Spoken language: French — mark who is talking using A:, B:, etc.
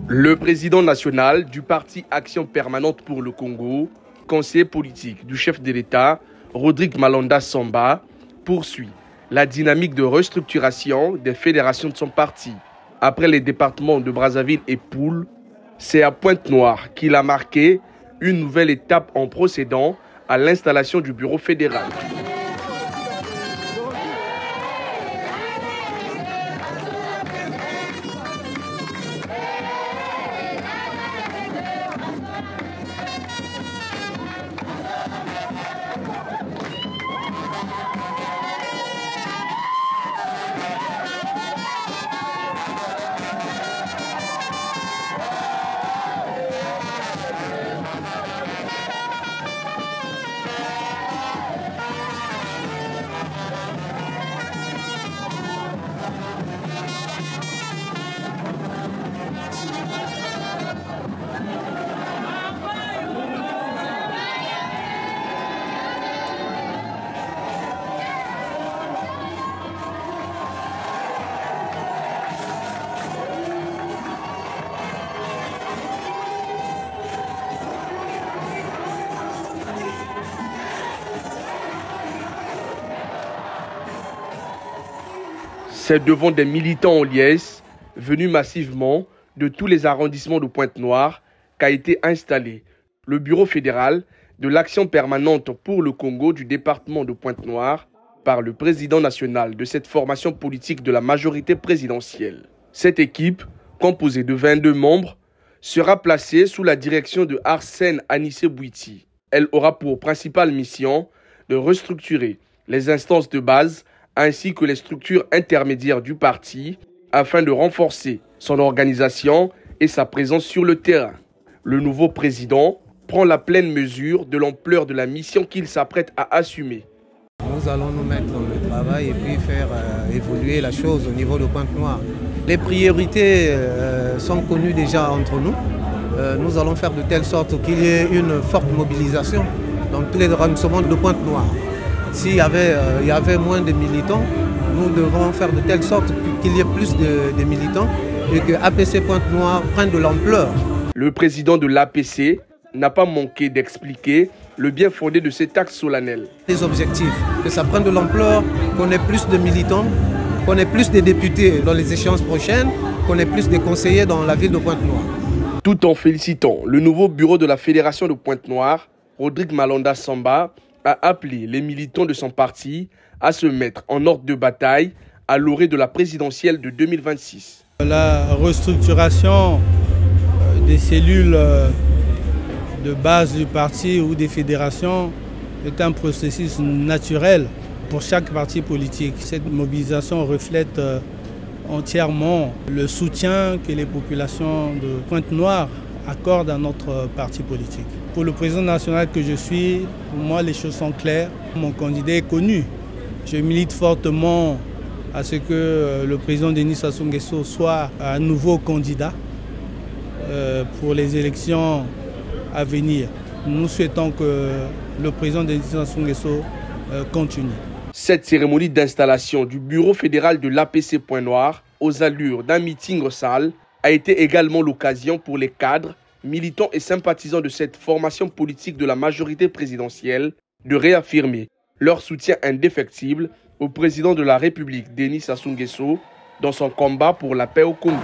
A: Le président national du parti Action Permanente pour le Congo, conseiller politique du chef de l'État, Rodrigue Malonda Samba, poursuit la dynamique de restructuration des fédérations de son parti. Après les départements de Brazzaville et Poul, c'est à Pointe-Noire qu'il a marqué une nouvelle étape en procédant à l'installation du bureau fédéral. C'est devant des militants en liesse, venus massivement de tous les arrondissements de Pointe-Noire, qu'a été installé le bureau fédéral de l'Action permanente pour le Congo du département de Pointe-Noire par le président national de cette formation politique de la majorité présidentielle. Cette équipe, composée de 22 membres, sera placée sous la direction de Arsène Anissé Bouiti. Elle aura pour principale mission de restructurer les instances de base ainsi que les structures intermédiaires du parti afin de renforcer son organisation et sa présence sur le terrain. Le nouveau président prend la pleine mesure de l'ampleur de la mission qu'il s'apprête à assumer.
B: Nous allons nous mettre dans le travail et puis faire évoluer la chose au niveau de Pointe-Noire. Les priorités sont connues déjà entre nous. Nous allons faire de telle sorte qu'il y ait une forte mobilisation dans tous les arrondissements de Pointe-Noire. S'il y avait moins de militants, nous devons faire de telle sorte qu'il y ait plus de militants et que APC Pointe-Noire prenne de l'ampleur.
A: Le président de l'APC n'a pas manqué d'expliquer le bien fondé de cet acte solennel.
B: Les objectifs, que ça prenne de l'ampleur, qu'on ait plus de militants, qu'on ait plus de députés dans les échéances prochaines, qu'on ait plus de conseillers dans la ville de Pointe-Noire.
A: Tout en félicitant le nouveau bureau de la Fédération de Pointe-Noire, Rodrigue Malonda Samba a appelé les militants de son parti à se mettre en ordre de bataille à l'orée de la présidentielle de 2026.
C: La restructuration des cellules de base du parti ou des fédérations est un processus naturel pour chaque parti politique. Cette mobilisation reflète entièrement le soutien que les populations de Pointe-Noire accordent à notre parti politique. Pour le président national que je suis, pour moi les choses sont claires. Mon candidat est connu. Je milite fortement à ce que le président Denis Sassou Nguesso soit un nouveau candidat pour les élections à venir. Nous souhaitons que le président Denis Sassou Nguesso continue.
A: Cette cérémonie d'installation du bureau fédéral de l'APC Pointe-Noire aux allures d'un meeting au salle a été également l'occasion pour les cadres, militants et sympathisants de cette formation politique de la majorité présidentielle de réaffirmer leur soutien indéfectible au président de la République, Denis Sassou Nguesso, dans son combat pour la paix au Congo.